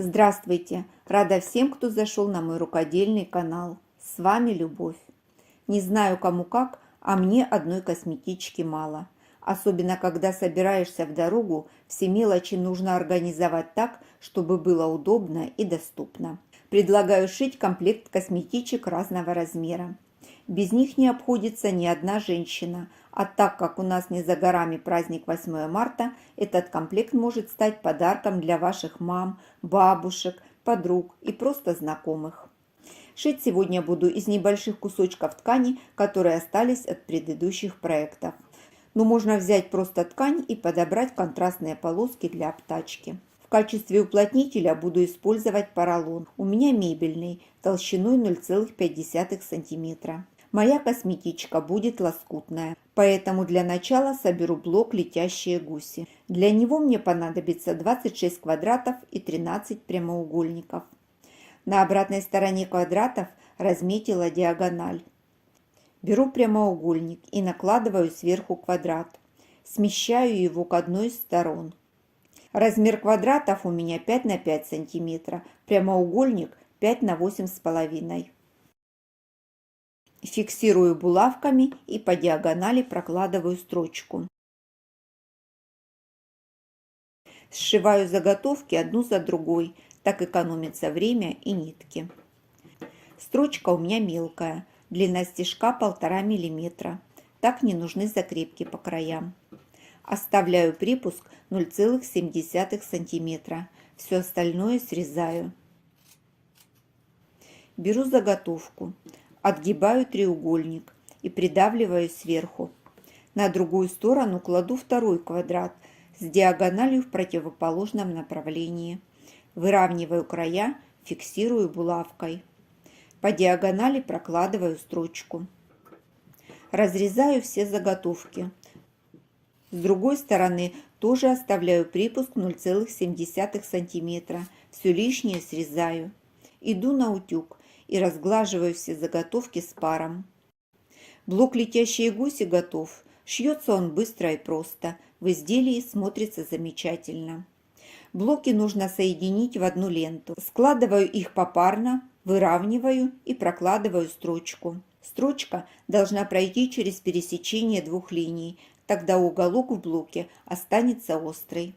Здравствуйте! Рада всем, кто зашел на мой рукодельный канал. С вами Любовь. Не знаю кому как, а мне одной косметички мало. Особенно, когда собираешься в дорогу, все мелочи нужно организовать так, чтобы было удобно и доступно. Предлагаю шить комплект косметичек разного размера. Без них не обходится ни одна женщина, а так как у нас не за горами праздник 8 марта, этот комплект может стать подарком для ваших мам, бабушек, подруг и просто знакомых. Шить сегодня буду из небольших кусочков ткани, которые остались от предыдущих проектов. Но можно взять просто ткань и подобрать контрастные полоски для обтачки. В качестве уплотнителя буду использовать поролон. У меня мебельный, толщиной 0,5 см. Моя косметичка будет лоскутная, поэтому для начала соберу блок «Летящие гуси». Для него мне понадобится 26 квадратов и 13 прямоугольников. На обратной стороне квадратов разметила диагональ. Беру прямоугольник и накладываю сверху квадрат. Смещаю его к одной из сторон. Размер квадратов у меня 5 на 5 см, прямоугольник 5 на 8,5 см. Фиксирую булавками и по диагонали прокладываю строчку. Сшиваю заготовки одну за другой, так экономится время и нитки. Строчка у меня мелкая, длина стежка 1,5 мм. Так не нужны закрепки по краям. Оставляю припуск 0,7 см. Все остальное срезаю. Беру заготовку. Отгибаю треугольник и придавливаю сверху. На другую сторону кладу второй квадрат с диагональю в противоположном направлении. Выравниваю края, фиксирую булавкой. По диагонали прокладываю строчку. Разрезаю все заготовки. С другой стороны тоже оставляю припуск 0,7 см. Все лишнее срезаю. Иду на утюг и разглаживаю все заготовки с паром. Блок «Летящие гуси» готов. Шьется он быстро и просто. В изделии смотрится замечательно. Блоки нужно соединить в одну ленту. Складываю их попарно, выравниваю и прокладываю строчку. Строчка должна пройти через пересечение двух линий, тогда уголок в блоке останется острый.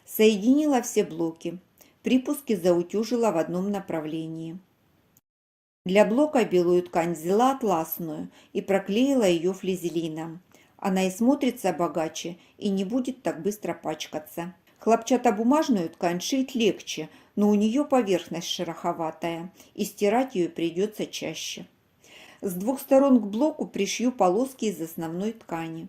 Соединила все блоки. Припуски заутюжила в одном направлении. Для блока белую ткань взяла атласную и проклеила ее флизелином. Она и смотрится богаче, и не будет так быстро пачкаться. Хлопчатобумажную ткань шить легче, но у нее поверхность шероховатая, и стирать ее придется чаще. С двух сторон к блоку пришью полоски из основной ткани.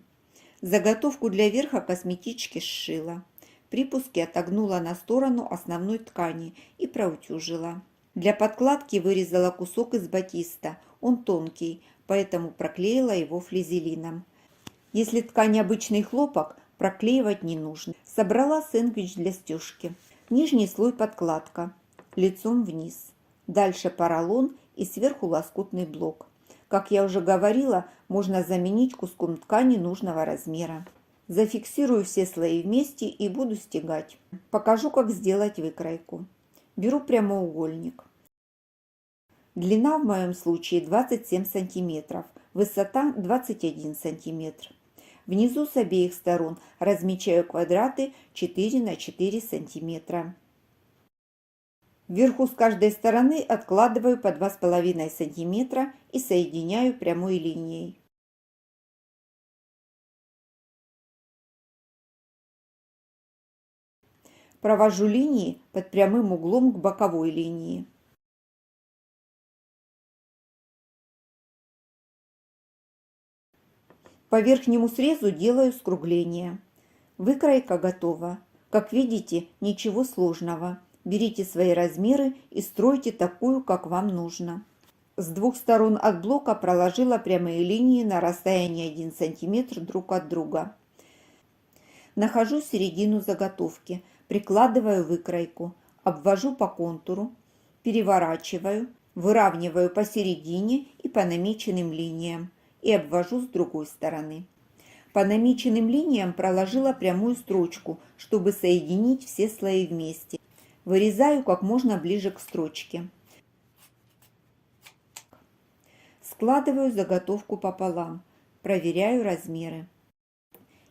Заготовку для верха косметички сшила. Припуски отогнула на сторону основной ткани и проутюжила. Для подкладки вырезала кусок из батиста. Он тонкий, поэтому проклеила его флизелином. Если ткань обычный хлопок, проклеивать не нужно. Собрала сэндвич для стежки. Нижний слой подкладка, лицом вниз. Дальше поролон и сверху лоскутный блок. Как я уже говорила, можно заменить куском ткани нужного размера. Зафиксирую все слои вместе и буду стягать. Покажу, как сделать выкройку. Беру прямоугольник. Длина в моем случае 27 см, высота 21 см. Внизу с обеих сторон размечаю квадраты 4 на 4 см. Вверху с каждой стороны откладываю по 2,5 см и соединяю прямой линией. Провожу линии под прямым углом к боковой линии. По верхнему срезу делаю скругление. Выкройка готова. Как видите, ничего сложного. Берите свои размеры и стройте такую, как вам нужно. С двух сторон от блока проложила прямые линии на расстоянии 1 см друг от друга. Нахожу середину заготовки, прикладываю выкройку, обвожу по контуру, переворачиваю, выравниваю посередине и по намеченным линиям и обвожу с другой стороны. По намеченным линиям проложила прямую строчку, чтобы соединить все слои вместе. Вырезаю как можно ближе к строчке. Складываю заготовку пополам. Проверяю размеры.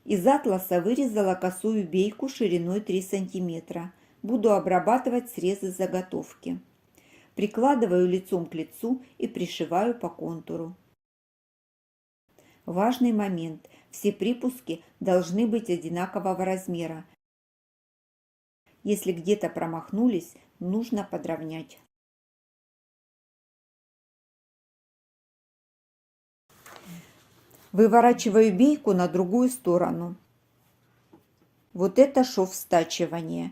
Из атласа вырезала косую бейку шириной 3 см. Буду обрабатывать срезы заготовки. Прикладываю лицом к лицу и пришиваю по контуру. Важный момент. Все припуски должны быть одинакового размера. Если где-то промахнулись, нужно подровнять. Выворачиваю бейку на другую сторону. Вот это шов стачивания.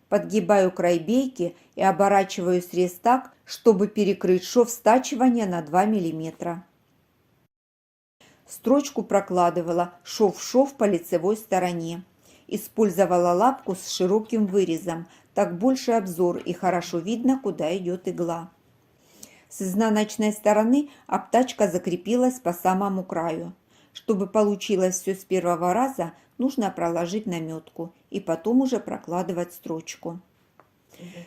Подгибаю край бейки и оборачиваю срез так, чтобы перекрыть шов стачивания на 2 мм. Строчку прокладывала шов в шов по лицевой стороне. Использовала лапку с широким вырезом, так больше обзор и хорошо видно, куда идет игла. С изнаночной стороны обтачка закрепилась по самому краю. Чтобы получилось все с первого раза, нужно проложить наметку и потом уже прокладывать строчку.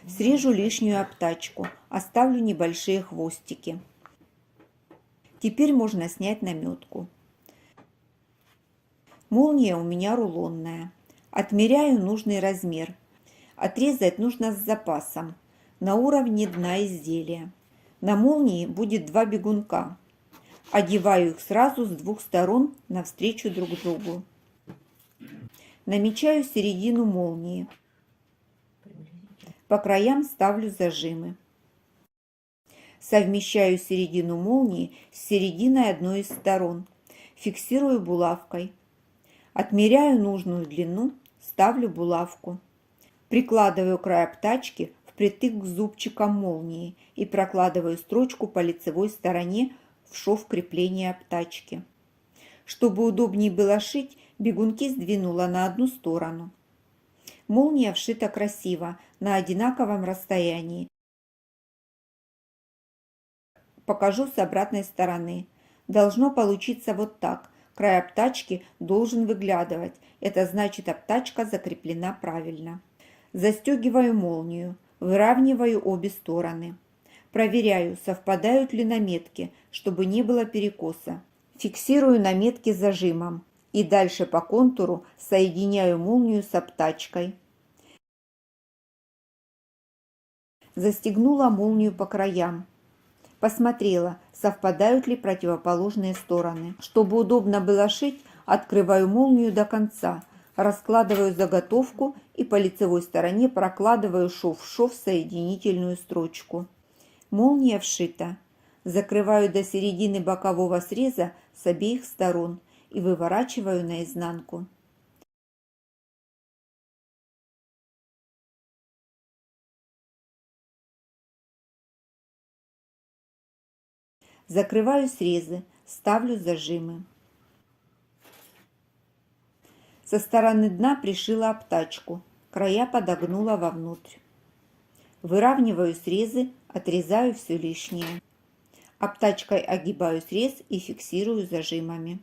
Срежу лишнюю обтачку, оставлю небольшие хвостики. Теперь можно снять наметку. Молния у меня рулонная. Отмеряю нужный размер. Отрезать нужно с запасом, на уровне дна изделия. На молнии будет 2 бегунка. Одеваю их сразу с 2 сторон навстречу друг другу. Намечаю середину молнии. По краям ставлю зажимы. Совмещаю середину молнии с серединой одной из сторон. Фиксирую булавкой. Отмеряю нужную длину, ставлю булавку. Прикладываю край обтачки впритык к зубчикам молнии и прокладываю строчку по лицевой стороне в шов крепления обтачки. Чтобы удобнее было шить, бегунки сдвинула на одну сторону. Молния вшита красиво, на одинаковом расстоянии. Покажу с обратной стороны. Должно получиться вот так. Край обтачки должен выглядывать. Это значит, обтачка закреплена правильно. Застегиваю молнию. Выравниваю обе стороны. Проверяю, совпадают ли наметки, чтобы не было перекоса. Фиксирую наметки зажимом. И дальше по контуру соединяю молнию с обтачкой. Застегнула молнию по краям. Посмотрела, совпадают ли противоположные стороны. Чтобы удобно было шить, открываю молнию до конца, раскладываю заготовку и по лицевой стороне прокладываю шов в шов соединительную строчку. Молния вшита. Закрываю до середины бокового среза с обеих сторон и выворачиваю наизнанку. Закрываю срезы, ставлю зажимы. Со стороны дна пришила обтачку, края подогнула вовнутрь. Выравниваю срезы, отрезаю все лишнее. Обтачкой огибаю срез и фиксирую зажимами.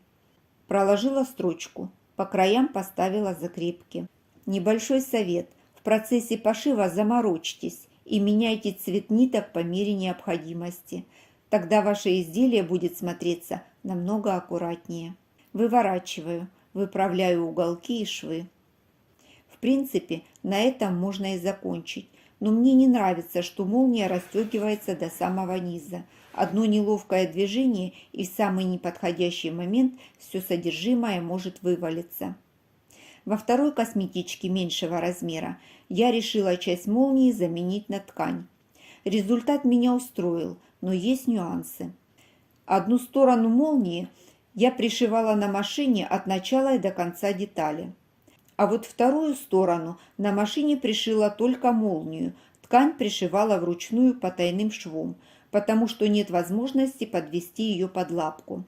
Проложила строчку, по краям поставила закрепки. Небольшой совет. В процессе пошива заморочьтесь и меняйте цвет ниток по мере необходимости. Тогда ваше изделие будет смотреться намного аккуратнее. Выворачиваю, выправляю уголки и швы. В принципе, на этом можно и закончить. Но мне не нравится, что молния расстегивается до самого низа. Одно неловкое движение, и в самый неподходящий момент все содержимое может вывалиться. Во второй косметичке меньшего размера я решила часть молнии заменить на ткань. Результат меня устроил, но есть нюансы. Одну сторону молнии я пришивала на машине от начала и до конца детали. А вот вторую сторону на машине пришила только молнию, ткань пришивала вручную потайным швом, потому что нет возможности подвести ее под лапку.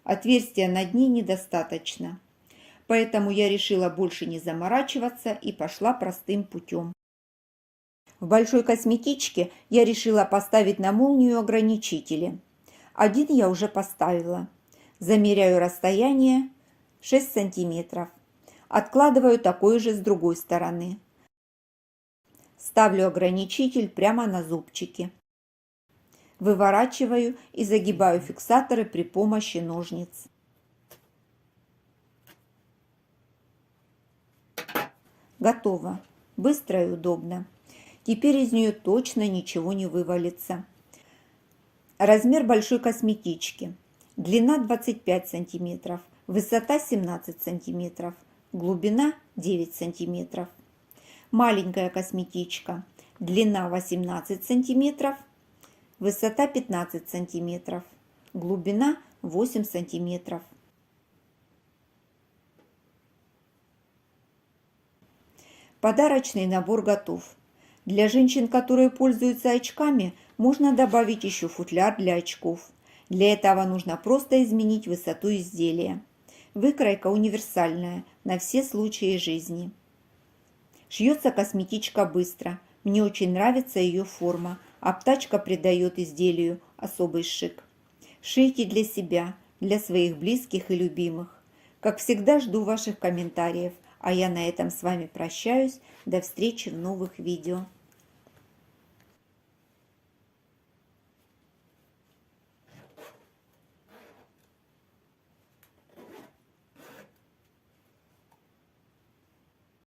Отверстия на дне недостаточно. Поэтому я решила больше не заморачиваться и пошла простым путем. В большой косметичке я решила поставить на молнию ограничители. Один я уже поставила. Замеряю расстояние 6 см. Откладываю такое же с другой стороны. Ставлю ограничитель прямо на зубчики. Выворачиваю и загибаю фиксаторы при помощи ножниц. Готово. Быстро и удобно. Теперь из нее точно ничего не вывалится. Размер большой косметички. Длина 25 см, высота 17 см, глубина 9 см. Маленькая косметичка. Длина 18 см, высота 15 см, глубина 8 см. Подарочный набор готов. Для женщин, которые пользуются очками, можно добавить еще футляр для очков. Для этого нужно просто изменить высоту изделия. Выкройка универсальная на все случаи жизни. Шьется косметичка быстро. Мне очень нравится ее форма. Обтачка придает изделию особый шик. Шейте для себя, для своих близких и любимых. Как всегда, жду ваших комментариев. А я на этом с вами прощаюсь. До встречи в новых видео.